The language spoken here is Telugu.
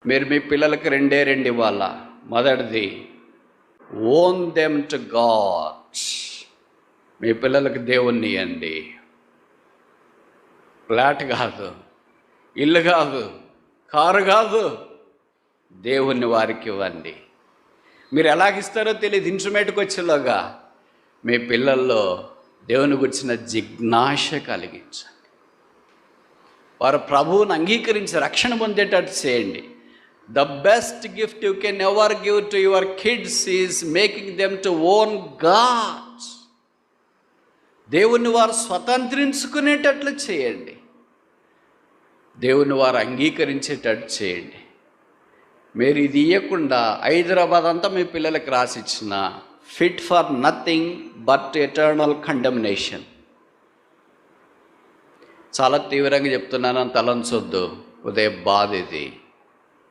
మీరు మీ పిల్లలకి రెండు ఇవ్వాలా. మొదటిది, ఓన్ దెమ్ టు గాడ్. మీ పిల్లలకి దేవుణ్ణి ఇవ్వండి. ఫ్లాట్ కాదు, ఇల్లు కాదు, కారు కాదు, దేవుణ్ణి వారికి ఇవ్వండి. మీరు ఎలాగిస్తారో తెలియదు. ఇన్స్ట్రుమెంట్కి వచ్చేలాగా మీ పిల్లల్లో దేవుని గురించిన జిజ్ఞాస కలిగించండి. వారు ప్రభువుని అంగీకరించి రక్షణ పొందేటట్టు చేయండి. The best gift you can ever give to your kids is making them to own God. దేవుణ్ణి వారు స్వతంత్రించుకునేటట్లు చేయండి. దేవుని వారు అంగీకరించేటట్టు చేయండి. మీరు ఇది ఇవ్వకుండా హైదరాబాద్ అంతా మీ పిల్లలకి రాసిచ్చిన fit for nothing but eternal condemnation. చాలా తీవ్రంగా చెప్తున్నానని తలంచొద్దు. ఉదయం బాధ ఇది.